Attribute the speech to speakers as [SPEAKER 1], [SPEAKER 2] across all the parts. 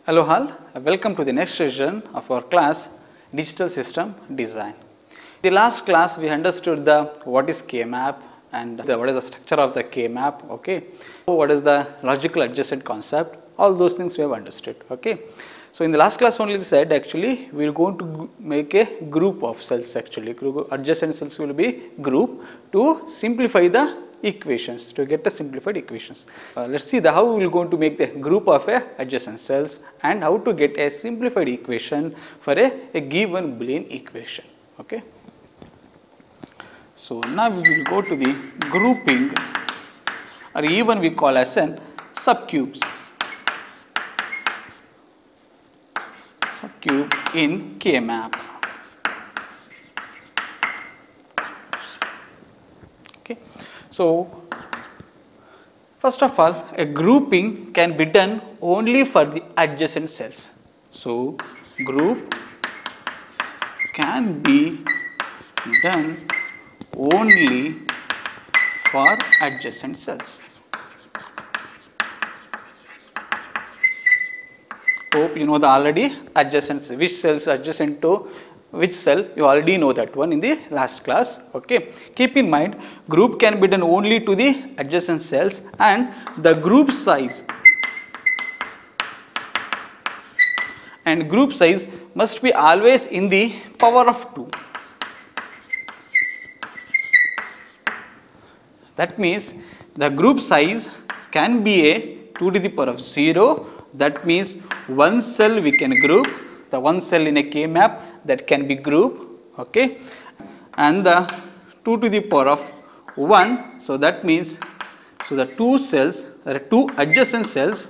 [SPEAKER 1] Hello all, welcome to the next session of our class Digital System Design. In the last class we understood what is K-map and what is the structure of the K-map, okay. So what is the logical adjacent concept, all those things we have understood, okay. So in the last class only said actually we are going to make a group of cells actually, adjacent cells will be group to simplify the equations, to get the simplified equations. Let's see how we will going to make the group of adjacent cells and how to get a simplified equation for a given Boolean equation, okay. So now we will go to the grouping, or even we call as an subcubes. Subcube in K-map. Okay. So first of all, a grouping can be done only for the adjacent cells. So group can be done only for adjacent cells. Hope you know the already adjacent, which cells adjacent to which cell, you already know that one in the last class, okay. Keep in mind, group can be done only to the adjacent cells and the group size must be always in the power of 2. That means the group size can be a 2 to the power of 0. That means one cell we can group, the one cell in a K-map that can be grouped, okay, and the 2 to the power of 1. So that means, so the two cells, there are two adjacent cells,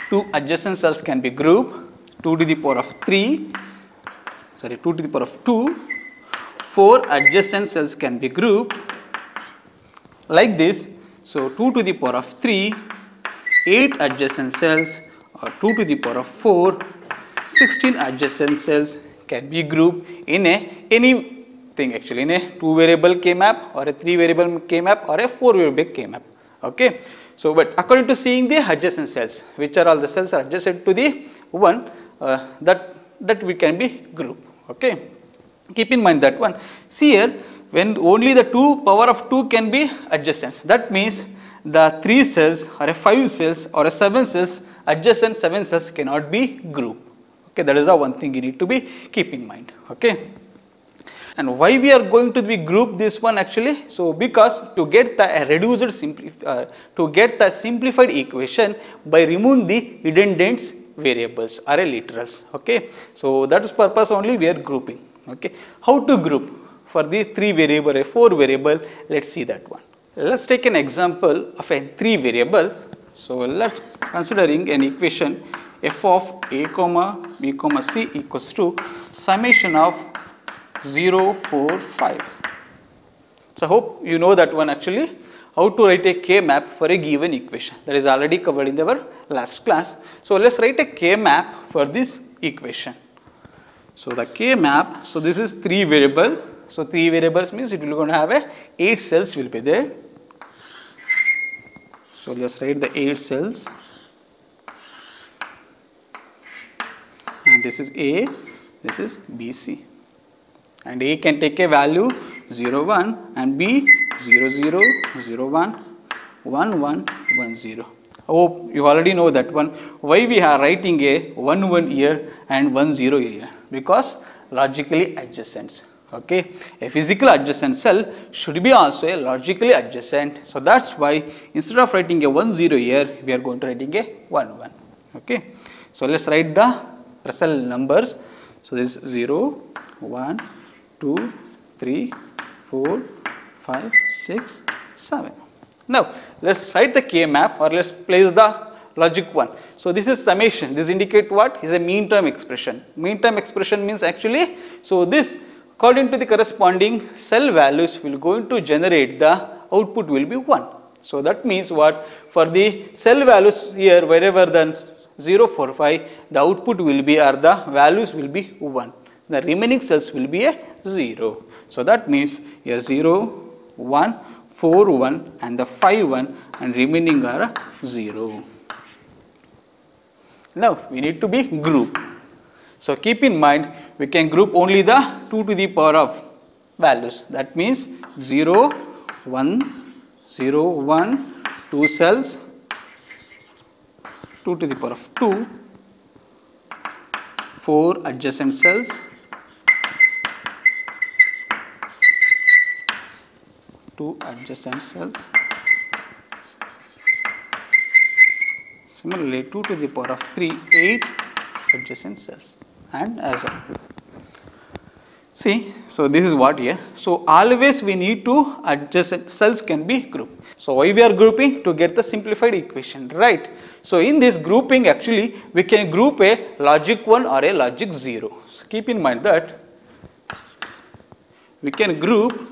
[SPEAKER 1] two adjacent cells can be grouped, 2 to the power of 3, 2 to the power of 2, 4 adjacent cells can be grouped like this. So 2 to the power of 3, 8 adjacent cells, or 2 to the power of 4, 16 adjacent cells can be grouped in anything actually, in a 2 variable K-map or a 3 variable K-map or a 4 variable K-map, okay. So but according to seeing the adjacent cells, which are all the cells are adjacent to the one, that we can be grouped, okay. Keep in mind that one. See here, when only the power of 2 can be adjacent, that means the 3 cells or a 5 cells or a 7 cells, adjacent 7 cells cannot be grouped, okay. That is the one thing you need to be keep in mind, okay. And why we are going to be group this one actually? So because to get the simplified equation by removing the redundant variables or a literals, okay. So that is purpose only we are grouping, okay. How to group for the 3 variable or 4 variable? Let's see that one. Let's take an example of a 3 variable. So let's considering an equation f of a comma b comma c equals to summation of 0, 4, 5. So hope you know that one actually, how to write a K-map for a given equation, that is already covered in our last class. So let's write a K-map for this equation. So the K-map, so this is 3 variable. So 3 variables means it will going to have 8 cells will be there. So let's write the 8 cells, and this is A, this is B, C, and A can take a value 0, 1 and B 0, 0, 0, 1, 1, 1, 1, 0. Hope you already know that one. Why we are writing a 1, 1 here and 1, 0 here? Because logically adjacent. Okay, a physical adjacent cell should be also a logically adjacent. So that's why instead of writing a 1, 0 here, we are going to writing a 1, 1. Okay, so let's write the Russell numbers. So this is 0, 1, 2, 3, 4, 5, 6, 7. Now let's write the K-map, or let's place the logic one. So this is summation. This indicate what is a mean term expression. Mean term expression means actually, so this according to the corresponding cell values will going to generate the output will be 1. So that means what, for the cell values here wherever the 0, 4, 5, the output will be, or the values will be 1. The remaining cells will be a 0. So that means here 0, 1, 4, 1 and the 5, 1 and remaining are 0. Now we need to be group. So keep in mind we can group only the 2 to the power of values. That means 0, 1, 0, 1, 2 cells, 2 to the power of 2, 4 adjacent cells, 2 adjacent cells. Similarly, 2 to the power of 3, 8 adjacent cells, and as on. See, so this is what here. So always we need to adjacent cells can be grouped. So why we are grouping? To get the simplified equation, right? So in this grouping actually we can group a logic 1 or a logic 0. So keep in mind that we can group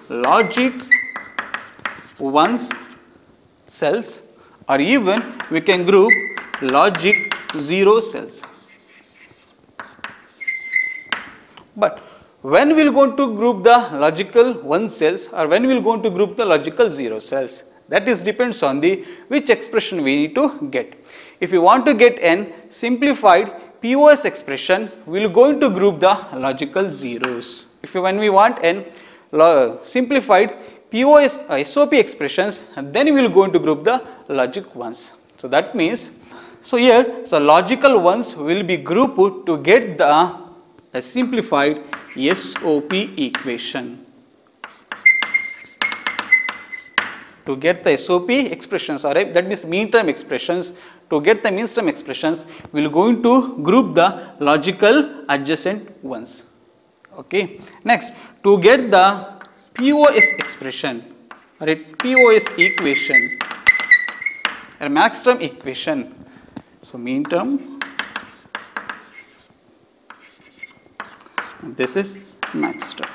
[SPEAKER 1] logic 1's cells, or even we can group logic 0 cells. But when we are going to group the logical 1 cells or when we are going to group the logical 0 cells, that is depends on the which expression we need to get. If you want to get an simplified POS expression, we will going to group the logical zeros. When we want an simplified POS SOP expressions, then we will going to group the logic ones. So that means, so here, so logical ones will be grouped to get the simplified SOP equation. To get the SOP expressions, or that means mean term expressions, to get the mean term expressions, we will going to group the logical adjacent ones. Okay. Next, to get the POS expression or a POS equation, a max term equation. So mean term, and this is max term.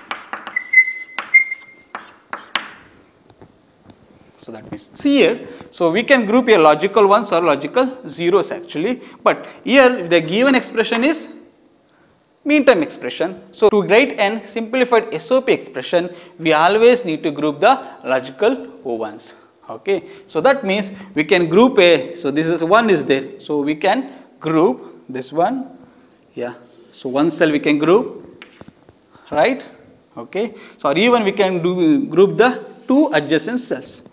[SPEAKER 1] So that means, see here, so we can group a logical ones or logical zeros actually, but here the given expression is mean term expression. So to write an simplified SOP expression, we always need to group the logical ones. Okay, so that means we can group a, so this is one is there, so we can group this one, yeah, so one cell we can group, right? Okay, so or even we can do group the 2 adjacent cells,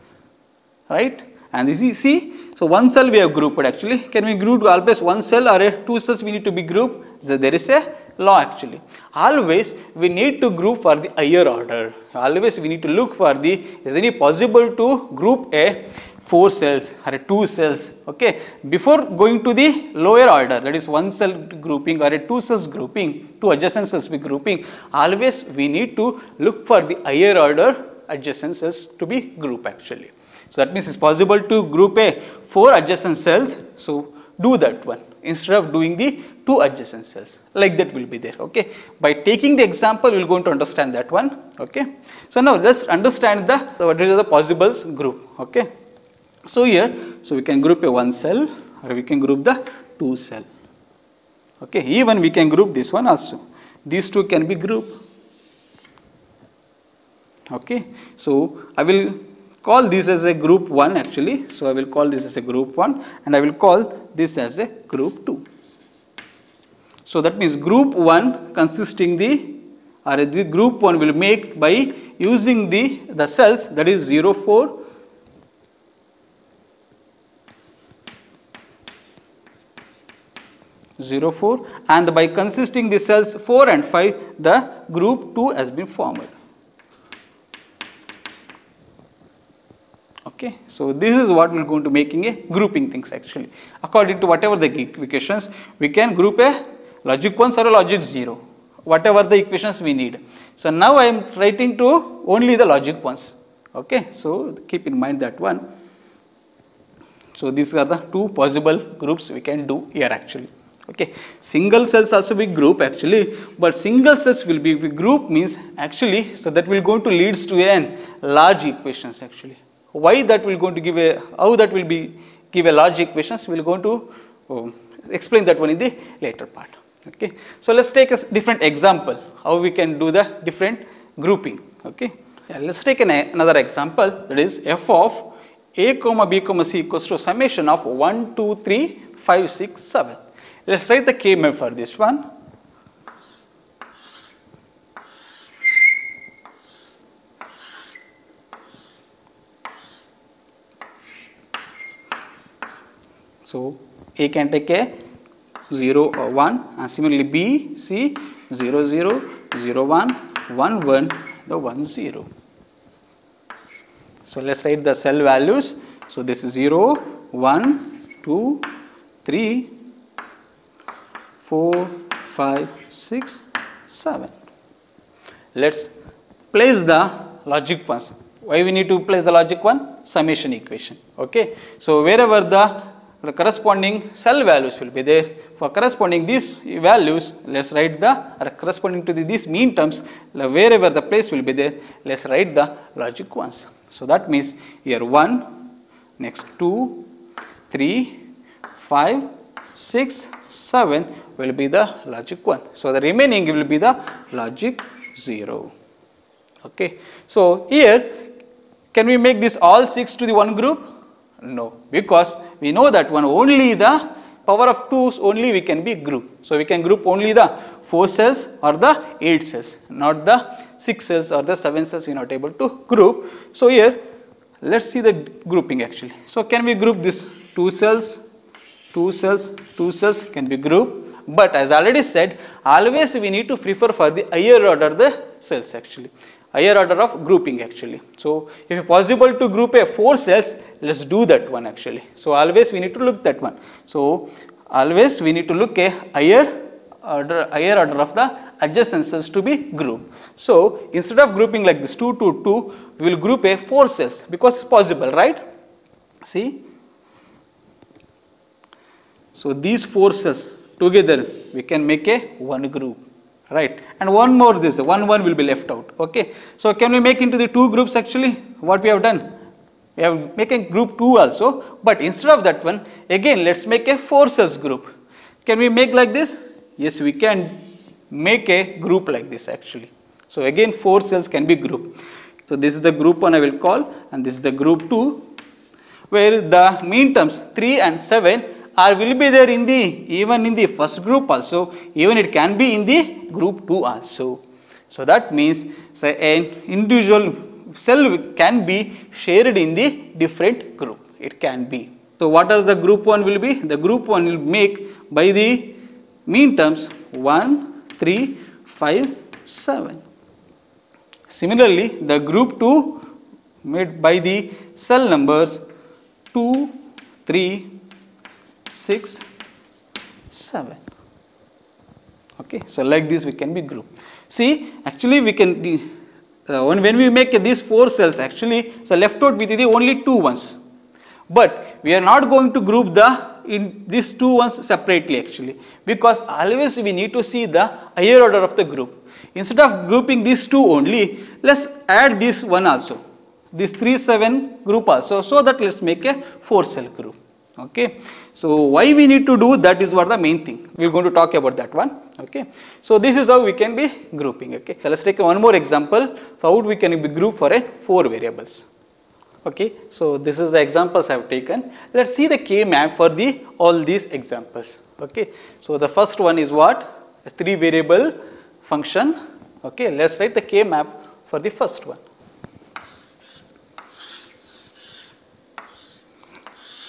[SPEAKER 1] right? And this is, see, so one cell we have grouped actually. Can we group always one cell or a 2 cells we need to be grouped? So there is a law actually. Always we need to group for the higher order. Always we need to look for the, is it possible to group a 4 cells or a 2 cells, okay, before going to the lower order, that is one cell grouping or a 2 cells grouping, 2 adjacent cells be grouping. Always we need to look for the higher order adjacent cells to be grouped actually. So that means it's possible to group a 4 adjacent cells, so do that one instead of doing the 2 adjacent cells, like that will be there, okay. By taking the example, we will going to understand that one, okay. So now let's understand the, what is the possibles group, okay. So here, so we can group a 1 cell or we can group the 2 cell, okay. Even we can group this one also, these 2 can be grouped, okay. So I will call this as a group 1 actually, so I will call this as a group 1 and I will call this as a group 2. So that means group 1 consisting the group 1 will make by using the cells, that is 0, 4, 0, 4, and by consisting the cells 4 and 5, the group 2 has been formed. Okay, so this is what we are going to making a grouping things actually. According to whatever the equations, we can group a logic 1 or a logic 0, whatever the equations we need. So now I am writing to only the logic ones. Okay, so keep in mind that one. So these are the 2 possible groups we can do here actually. Okay, single cells also be group actually, but single cells will be group means actually, so that will going to leads to a large equations actually. Why that will going to give a, how that will be give a large equations, we will going to explain that one in the later part. Okay. So let's take a different example how we can do the different grouping. Okay. Yeah, let's take another example, that is f of a comma b comma c equals to summation of 1, 2, 3, 5, 6, 7. Let's write the K map for this one. So A can take a 0 or 1, and similarly B, C 0, 0, 0, 1, 1, 1, the 1, 0. So let's write the cell values. So this is 0, 1, 2, 3, 4, 5, 6, 7. Let's place the logic ones. Why we need to place the logic one? Summation equation. Okay. So wherever the corresponding cell values will be there, for corresponding these values, let's write the corresponding to these mean terms, wherever the place will be there, let's write the logic ones. So that means here 1, next 2, 3, 5, 6, 7 will be the logic 1. So the remaining will be the logic 0. Okay. So here, can we make this all 6 to the one group? No, because we know that one only the power of 2's only we can be grouped. So we can group only the 4 cells or the 8 cells, not the 6 cells or the 7 cells we are not able to group. So here, let's see the grouping actually. So can we group this 2 cells, 2 cells, 2 cells can be grouped. But as I already said, always we need to prefer for the higher order the cells actually. Higher order of grouping actually. So if possible to group a 4 cells, let's do that one actually. So always we need to look that one. So always we need to look a higher order of the adjacent cells to be grouped. So instead of grouping like this 2, 2, 2, we will group a 4 cells because it's possible, right? See. So these 4 cells together we can make a one group. Right, and one more this, 1, 1 will be left out. Okay, so can we make into the 2 groups actually? What we have done? We have make a group 2 also, but instead of that one, again let's make a 4 cells group. Can we make like this? Yes, we can make a group like this actually. So again 4 cells can be grouped. So this is the group 1 I will call, and this is the group 2, where the mean terms 3 and 7 will be there in the even in the first group also, even it can be in the group 2 also. So that means say an individual cell can be shared in the different group, it can be. So what is the group 1 will be? The group 1 will make by the mean terms 1, 3, 5, 7. Similarly, the group 2 made by the cell numbers 2, 3, 6, 7. Okay, so like this we can be grouped. See, actually we can when we make these 4 cells actually, so left out with the only 2 ones, but we are not going to group in these 2 ones separately actually, because always we need to see the higher order of the group. Instead of grouping these 2 only, let's add this one also, this 3, 7 group also, so that let's make a 4 cell group. Okay, so why we need to do that is what the main thing. We are going to talk about that one. Okay, so this is how we can be grouping. Okay, so let's take one more example for how we can be grouped for a 4 variables. Okay, so this is the examples I have taken. Let's see the K map for all these examples. Okay, so the first one is what? A 3 variable function. Okay, let's write the K map for the first one.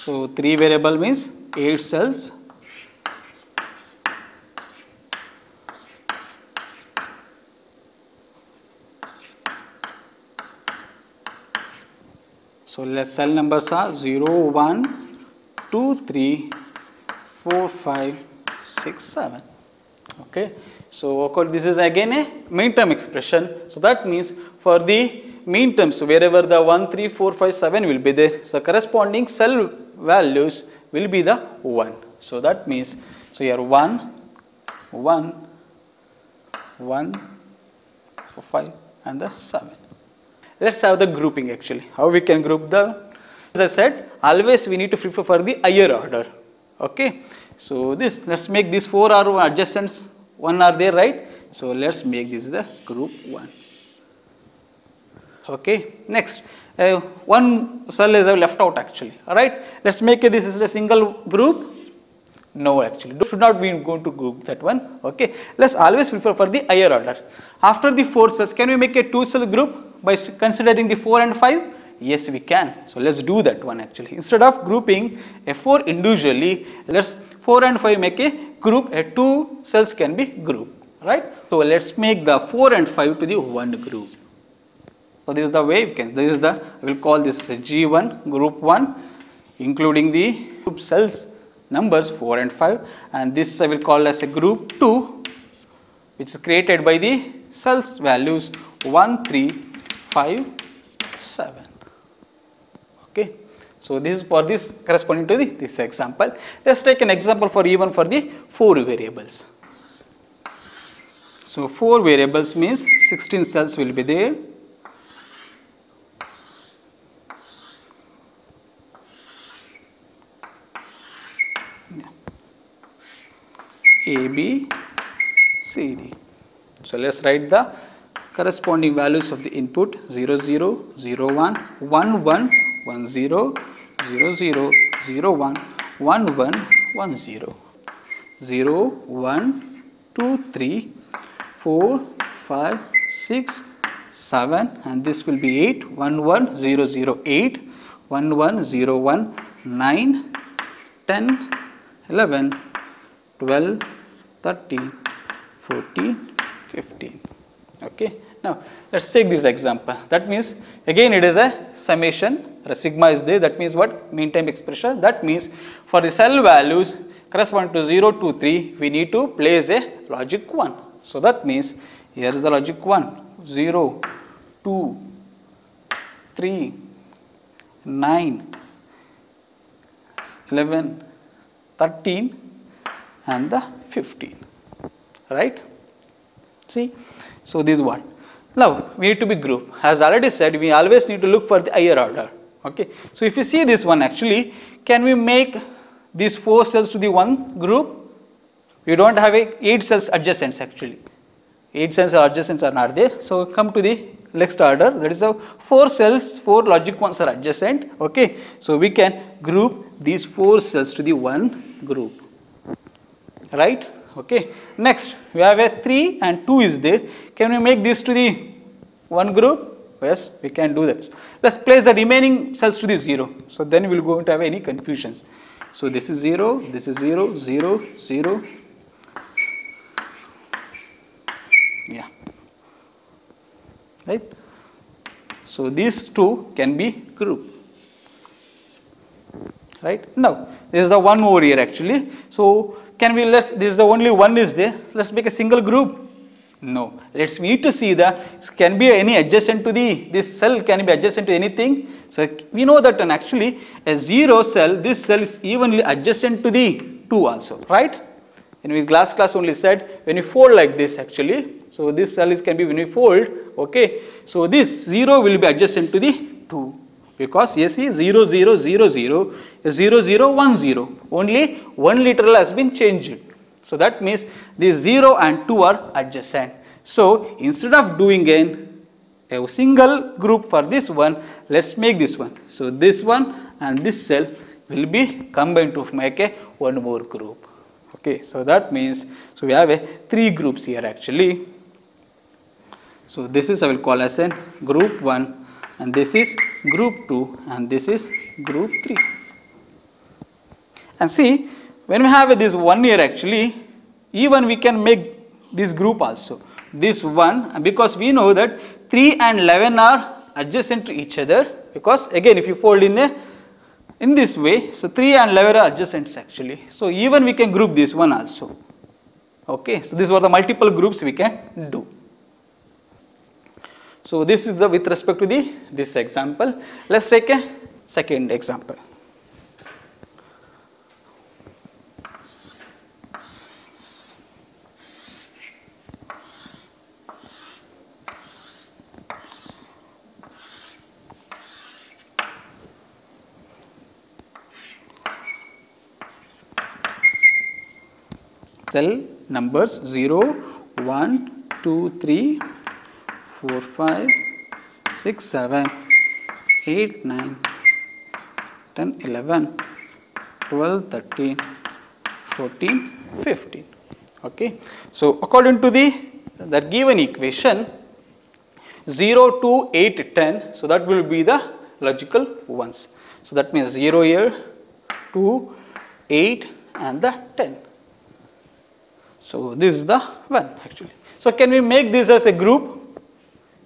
[SPEAKER 1] So 3 variable means 8 cells. So let's cell numbers are 0, 1, 2, 3, 4, 5, 6, 7. Okay. So this is again a mean term expression. So that means for the mean terms wherever the 1, 3, 4, 5, 7 will be there, so corresponding cell values will be the 1. So that means, so here 1, 1, 1, 4, 5 and the 7. Let's have the grouping actually. How we can group the, as I said, always we need to prefer for the higher order. Okay. So this, let's make these 4 are adjacents, 1 are there, right? So let's make this the group 1. Okay, next, one cell is left out actually, alright. Let's make this is a single group. No, actually, should not be going to group that one. Okay, let's always prefer for the higher order. After the 4 cells, can we make a 2 cell group by considering the 4 and 5? Yes, we can. So let's do that one actually. Instead of grouping a 4 individually, let's 4 and 5 make a group. A 2 cells can be grouped, right? So let's make the 4 and 5 to the one group. So this is the way we can. This is the, I will call this G1 group 1, including the group cells numbers 4 and 5, and this I will call as a group 2, which is created by the cells values 1, 3, 5, 7. Okay, so this is for this corresponding to this example. Let's take an example for even for the 4 variables. So 4 variables means 16 cells will be there. A, B, C, D. So let's write the corresponding values of the input 0, 0, 0, 1, 1, 1, 1, 0, 0, 0, 0, 1, 1, 1, 1, 0, 0, 1, 2, 3, 4, 5, 6, 7, and this will be 8, 1, 1, 0, 0, 8, 1, 1, 0, 1, 9, 10, 11, 12, 13, 14, 15. Okay. Now, let's take this example. That means, again it is a summation, or a sigma is there. That means what? Mean time expression. That means, for the cell values corresponding to 0, 2, 3, we need to place a logic 1. So, that means, here is the logic 1, 0, 2, 3, 9, 11, 13, and the 15, right? See, so this is what. Now we need to be group. As already said, we always need to look for the higher order. Okay. So if you see this one actually, can we make these 4 cells to the one group? We don't have 8 cells adjacents actually. 8 cells adjacents are not there. So come to the next order. That is the 4 cells, 4 logic ones are adjacent. Okay. So we can group these 4 cells to the one group. Right? Okay. Next, we have a 3 and 2 is there. Can we make this to the one group? Yes, we can do that. Let's place the remaining cells to the 0. So then we will go into have any confusions. So this is 0, this is 0, 0, 0. Yeah. Right? So these 2 can be grouped. Right? Now, this is the one over here actually. So can we this is the only one is there. Let's make a single group. No. We need to see can be any adjacent to this cell can be adjacent to anything. So we know that actually a 0 cell, this cell is evenly adjacent to the 2 also, right? In we class only said when you fold like this actually. So this cell can be when you fold, okay. So this 0 will be adjacent to the 2. Because yes, 0, 0, 0, 0, 0, 0, 1, 0. Only one literal has been changed. So that means these 0 and 2 are adjacent. So instead of doing a single group for this one, let's make this one. So this one and this cell will be combined to make a one more group. Okay, so that means, so we have a 3 groups here actually. So this is I will call as a group 1. And this is group 2 and this is group 3. And see, when we have this 1 here actually, even we can make this group also. This 1, because we know that 3 and 11 are adjacent to each other, because again if you fold in this way, so 3 and 11 are adjacent actually. So even we can group this one also. Okay, so these were the multiple groups we can do. So this is with respect to this example. Let's take a second example. cell numbers 0, 1, 2, 3, 4, 5, 6, 7, 8, 9, 10, 11, 12, 13, 14, 15. Okay. So, according to that given equation 0, 2, 8, 10. So, that will be the logical ones. So, that means 0 here, 2, 8 and the 10. So, this is the one actually. So, can we make this as a group?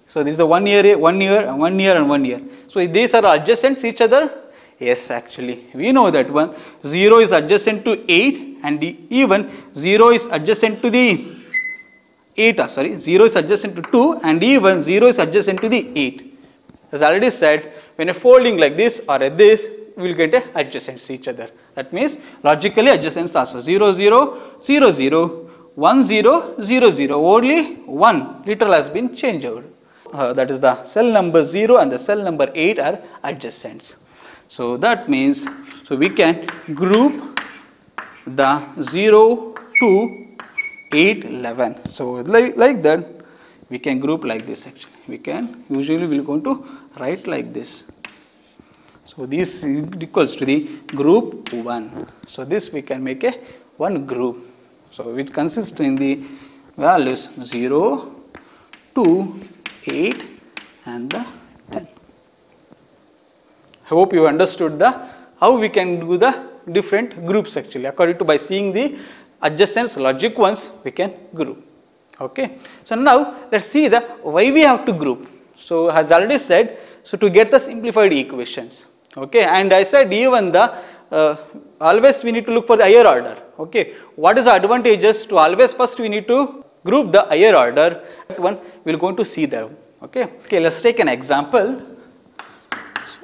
[SPEAKER 1] So, this is a 1 year, 1 year, 1 year and 1 year. So, these are adjacent to each other? Yes, actually. We know that one 0 is adjacent to 8 and even 0 is adjacent to the 0 is adjacent to 2 and even 0 is adjacent to the 8. As I already said, when a folding like this or at this, we will get a adjacent to each other. That means logically adjacent also 0, 0, 0, 0, 1, 0, 0, 0. Only one literal has been changed over. That is the cell number 0 and the cell number 8 are adjacents. So that means, so we can group the 0 to 8, 11. So like that we can group like this actually. We can usually we are going to write like this. So this is equals to the group 1. So this we can make a one group. So which consists in the values 0, 2, 8 and the 10. I hope you understood how we can do the different groups actually. According to by seeing the adjacent logic ones we can group. Okay. So now let us see the why we have to group. So as already said, so to get the simplified equations. Okay, and I said even always we need to look for the higher order. Okay, what is the advantages to always first we need to group the higher order. That one we are going to see there. Okay, okay. Let's take an example.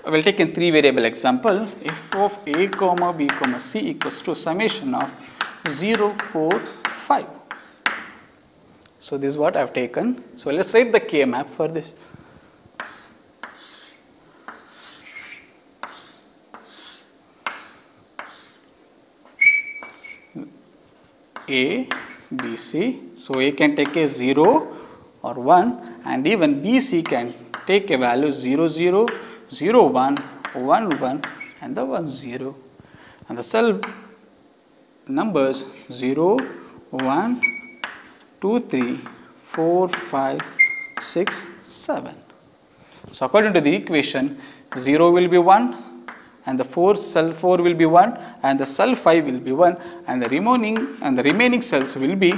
[SPEAKER 1] I will take a 3 variable example. F of a comma b comma c equals to summation of 0, 4, 5. So this is what I have taken. So let's write the K map for this. A, B, C. So A can take a 0 or 1 and even B, C can take a value 0, 0, 0, 1, 1, 1 and the 1, 0. And the cell numbers 0, 1, 2, 3, 4, 5, 6, 7. So according to the equation 0 will be 1 and the cell 4 will be 1 and the cell 5 will be 1 and the remaining cells will be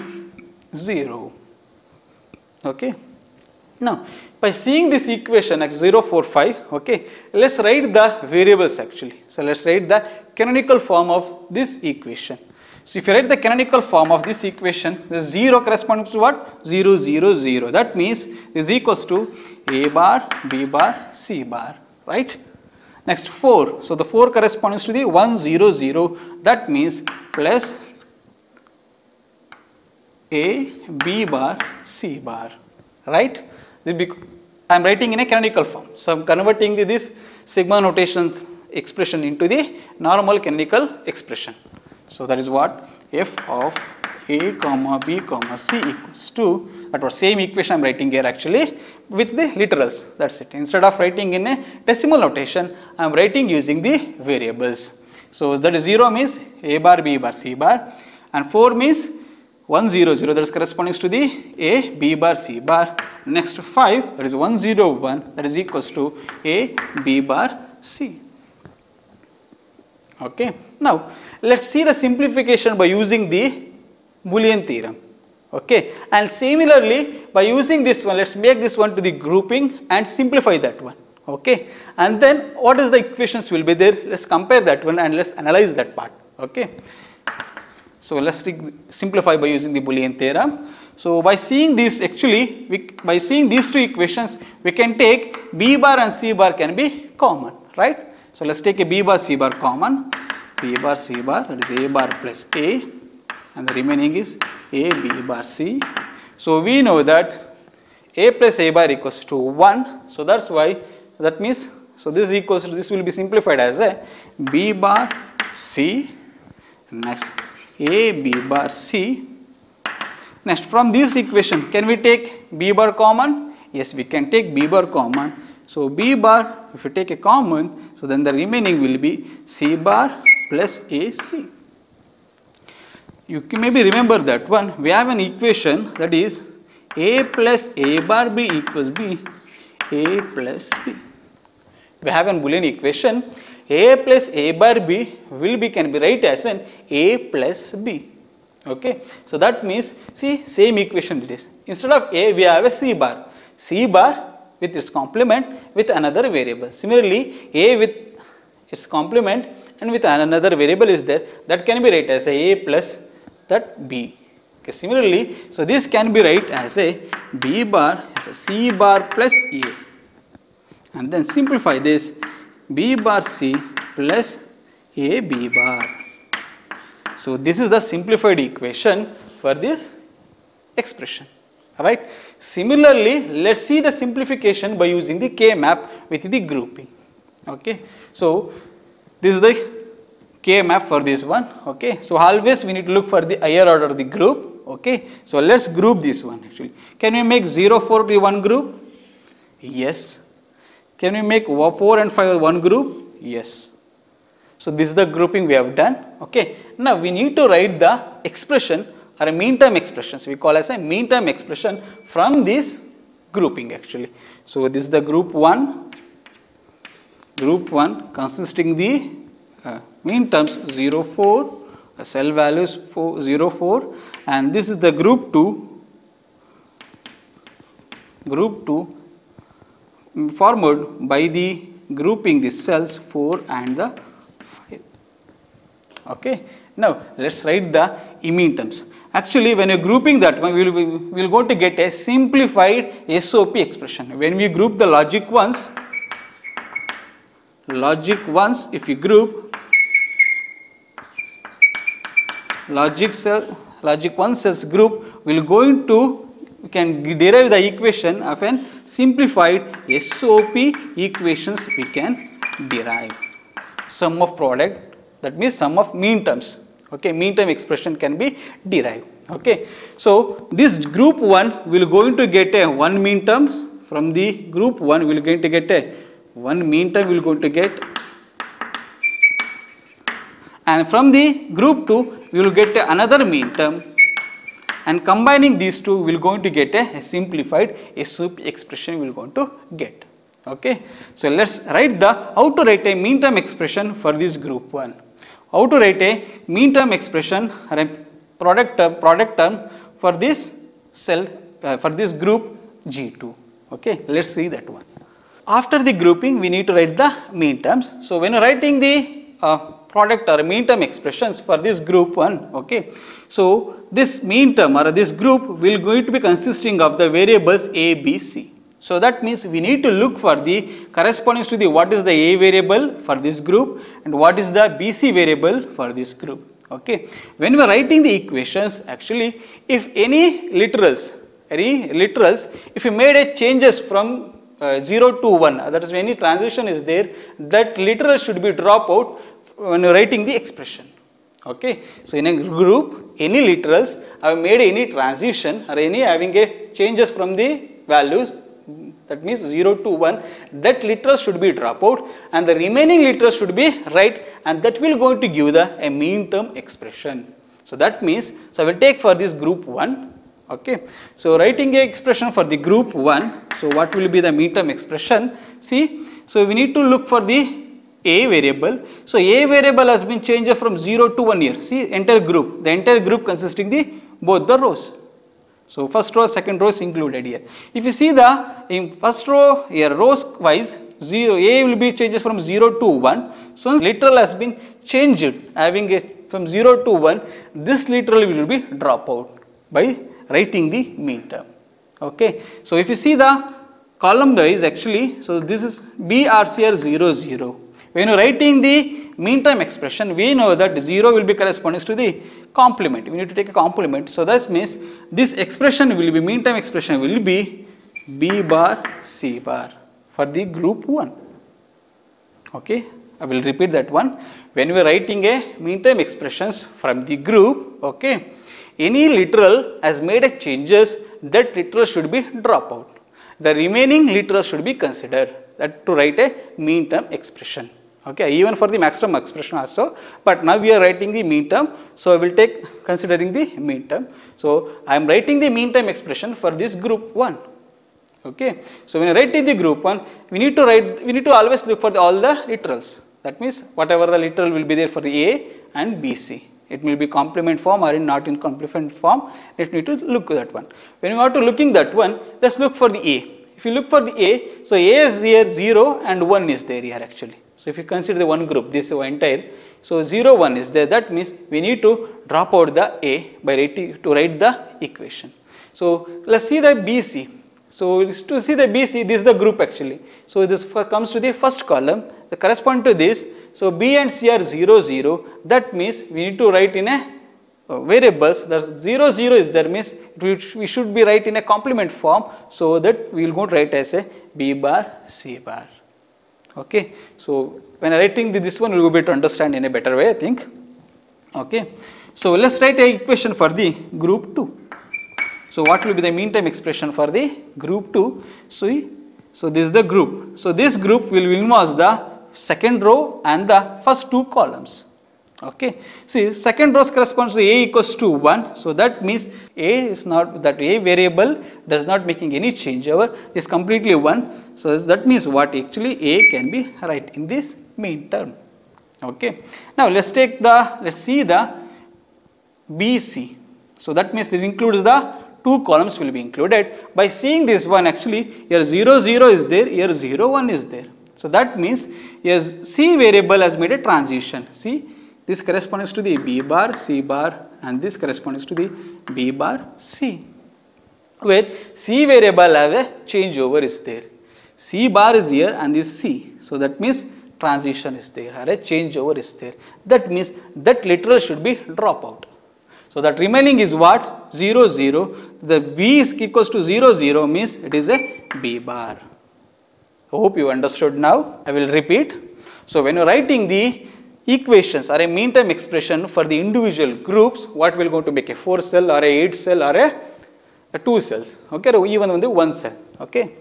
[SPEAKER 1] 0. Okay. Now by seeing this equation x 0, 4, 5, okay, let's write the variables actually. So let's write the canonical form of this equation. So if you write the canonical form of this equation, the 0 corresponds to what? 0, 0, 0. That means this is equals to a bar, b bar, c bar, right? Next 4. So the 4 corresponds to the 1, 0, 0. That means plus a, b bar, c bar, right? I am writing in a canonical form. So I am converting this sigma notations expression into the normal canonical expression. So that is what f of a comma b comma c equals to, that was same equation I am writing here actually with the literals, that is it. Instead of writing in a decimal notation, I am writing using the variables. So that is 0 means a bar, b bar, c bar and 4 means 1, 0, 0, that is corresponding to the a, b bar, c bar. Next 5, that is 1, 0, 1, that is equals to a, b bar, c. Okay. Now let us see the simplification by using the Boolean theorem. Okay. And similarly by using this one, let us make this one to the grouping and simplify that one. Okay. And then what is the equations will be there? Let us compare that one and let us analyze that part. Okay. So let us simplify by using the Boolean theorem. So by seeing this actually, by seeing these two equations, we can take b bar and c bar can be common, right? So let us take a b bar, c bar common, b bar, c bar, that is a bar plus a and the remaining is a, b bar, c. So we know that a plus a bar equals to 1. So that's why, that means, so this equals to, this will be simplified as a b bar, c, next a, b bar, c Next, from this equation, can we take B bar common? Yes, we can take B bar common. So B bar, if you take a common, so then the remaining will be C bar plus AC. You can maybe remember that one. We have an equation that is A plus A bar B equals B, A plus B. We have a Boolean equation. A plus A bar B can be written as an A plus B. Okay. So that means, see, same equation it is. Instead of A, we have a C bar. C bar with its complement with another variable. Similarly, A with its complement and with another variable is there, that can be written as A plus that B. Okay. Similarly, so this can be written as a B bar as a C bar plus A, and then simplify this, B bar C plus A B bar. So this is the simplified equation for this expression. Alright. Similarly, let's see the simplification by using the K map with the grouping. Okay. So this is the K map for this one. Okay. So always we need to look for the higher order of the group. Okay. So let's group this one actually. Can we make 0, 4 be one group? Yes. Can we make 4 and 5 one group? Yes. So this is the grouping we have done. Okay. Now we need to write the expression or a mean term expressions. We call as a mean term expression from this grouping actually. So this is the group 1 consisting the mean terms 0, 4, cell values 4, 0, 4, and this is the group 2 formed by the grouping the cells 4 and the 5. Okay. Now let's write the mean terms. Actually, when you're grouping that one, we'll go to get a simplified SOP expression. When we group the logic ones, if you group logic 1 cells group, we can derive the equation of an simplified SOP equations we can derive. Sum of product, that means sum of mean terms. Okay, mean term expression can be derived. Okay, so this group 1 will going to get a 1 mean terms. From the group 1 we will going to get a 1 mean term we will going to get, and from the group 2 we will get another mean term, and combining these two we will going to get a simplified SOP expression we will going to get. Okay, so let's write how to write a mean term expression for this group 1. How to write a mean term expression or a product term for this cell for this group G2. Okay, let's see that one. After the grouping, we need to write the mean terms. So when writing the product or mean term expressions for this group 1, okay, so this mean term or this group will going to be consisting of the variables A, B, C. So that means we need to look for the corresponding to the what is the A variable for this group and what is the BC variable for this group. Okay. When we are writing the equations, actually if any literals, if you made a changes from 0 to 1, that is when any transition is there, that literal should be dropped out when you are writing the expression. Okay. So in a group, any literals have made any transition or any having a changes from the values, that means 0 to 1, that literal should be dropped out and the remaining literal should be right, and that will going to give a mean term expression. So that means, so I will take for this group 1. Okay. So writing a expression for the group 1, so what will be the mean term expression? See, so we need to look for the A variable. So A variable has been changed from 0 to 1 here. See, entire group, the entire group consisting the both the rows. So first row, second row is included here. If you see in first row here, rows wise, A will be changes from 0 to 1. So literal has been changed, having from 0 to 1, this literal will be drop out by writing the mean term. Okay. So if you see the column wise actually, so this is BRCR 0, 0. When you are writing the mean term expression, we know that 0 will be corresponding to the complement. We need to take a complement. So that means this expression will be, mean term expression will be B bar C bar for the group 1. Okay. I will repeat that one. When we are writing a mean term expressions from the group, okay, any literal has made a changes, that literal should be drop out. The remaining literals should be considered, that to write a mean term expression. Okay, even for the max term expression also, but now we are writing the mean term, so I will take considering the mean term. So I am writing the mean term expression for this group 1. Okay, so when I write in the group 1, we need to always look for all the literals. That means whatever the literal will be there for the A and BC. It will be complement form or not in complement form. Let me to look at that one. When you are to looking that one, let's look for the A. If you look for the A, so A is here 0 and 1 is there here actually. So if you consider the one group, this entire, so 0, 1 is there. That means we need to drop out the A by writing to write the equation. So let's see the BC. So to see the BC, this is the group actually. So this comes to the first column, the correspond to this. So B and C are 0, 0. That means we need to write in a variables. That 0, 0 is there, means we should be write in a complement form, so that we will go to write as a B bar, C bar. Okay. So when writing this one, we will be able to understand in a better way, I think. Okay. So let's write a equation for the group 2. So what will be the mean time expression for the group 2? So this is the group. So this group will involve the second row and the first two columns. Okay. See, second row corresponds to A equals to 1. So that means A is not, that A variable does not making any change over, is completely 1. So that means what actually A can be right in this mean term. Okay. Now let's see the BC. So that means this includes the two columns will be included. By seeing this one actually, here 0, 0 is there, here 0, 1 is there. So that means here C variable has made a transition. See, this corresponds to the B bar, C bar, and this corresponds to the B bar, C. Where C variable have a changeover is there. C bar is here and this C. So that means transition is there, or a changeover is there. That means that literal should be drop out. So that remaining is what? 0, 0. The V is equals to 0, 0 means it is a B bar. I hope you understood now. I will repeat. So when you are writing the equations or a mean time expression for the individual groups, what will going to make a 4 cell or a 8 cell or a 2 cells, okay, or even on the 1 cell, okay.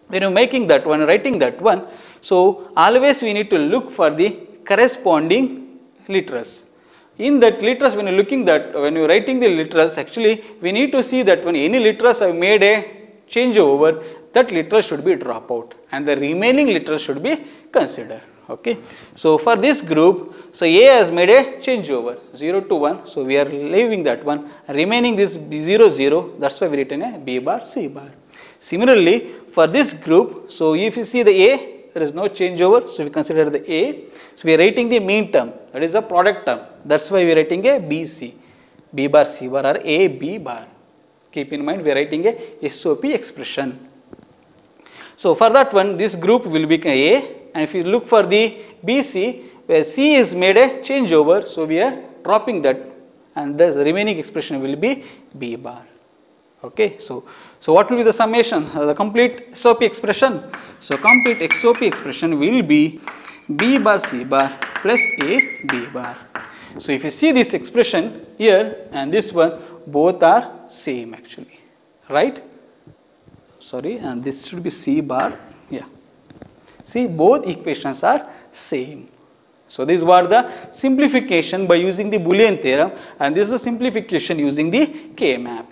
[SPEAKER 1] When you are making that one, writing that one, so always we need to look for the corresponding literals. In that literals, when you are looking that, when you are writing the literals, actually we need to see that when any literals have made a changeover, that literal should be drop out and the remaining literal should be considered. Okay. So for this group, so A has made a changeover 0 to 1. So we are leaving that one, remaining this 0, 0. That's why we written a B bar, C bar. Similarly, for this group, so if you see the A, there is no changeover. So we consider the A. So we are writing the mean term, that is the product term. That's why we are writing a BC, B bar, C bar, or A, B bar. Keep in mind we are writing a SOP expression. So for that one, this group will become A, and if you look for the BC, where C is made a changeover, so we are dropping that, and the remaining expression will be B bar. Okay, so what will be the summation, the complete SOP expression? So complete SOP expression will be B bar, C bar plus A, B bar. So if you see this expression here and this one, both are same actually, right? Sorry, and this should be C bar, yeah. See, both equations are same. So these were the simplification by using the Boolean theorem, and this is a simplification using the K-map.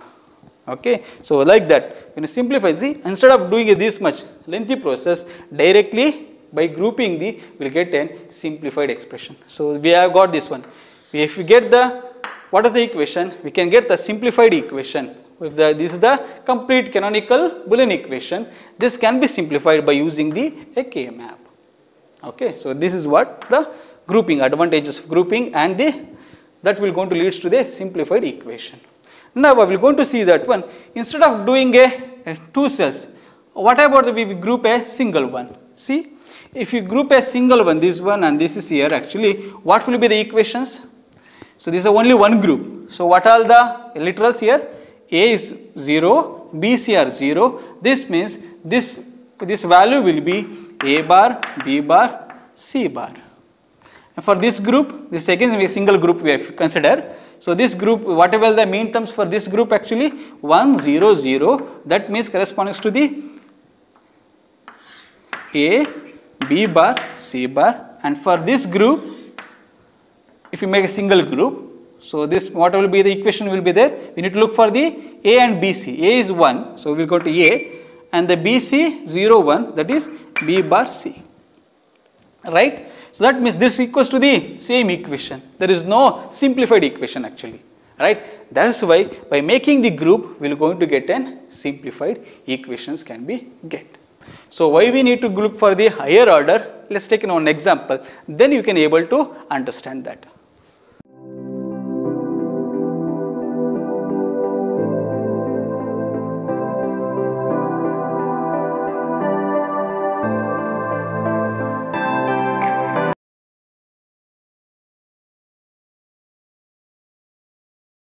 [SPEAKER 1] Okay, so like that, when you simplify, see, instead of doing this much lengthy process, directly by grouping we'll get a simplified expression. So we have got this one. If we get what is the equation, we can get the simplified equation. If this is the complete canonical Boolean equation, this can be simplified by using the K-map. Okay, so this is what the grouping, advantages of grouping, and that will going to leads to the simplified equation. Now we are going to see that one, instead of doing a 2 cells, what about if we group a single one? See, if you group a single one, this one and this is here, actually what will be the equations? So this is only one group. So what are the literals here? A is 0, B, C are 0. This means this value will be A bar, B bar, C bar. And for this group, this again a single group we have considered. So this group, whatever the mean terms for this group actually 1, 0, 0, that means corresponds to the A, B bar, C bar, and for this group, if you make a single group, so this what will be the equation will be there, we need to look for the A and BC. A is 1, so we will go to A, and the BC 0, 1, that is B bar C, right. So that means this equals to the same equation. There is no simplified equation actually, right. That is why by making the group, we are going to get an simplified equations can be get. So why we need to look for the higher order? Let's take one example. Then you can able to understand that.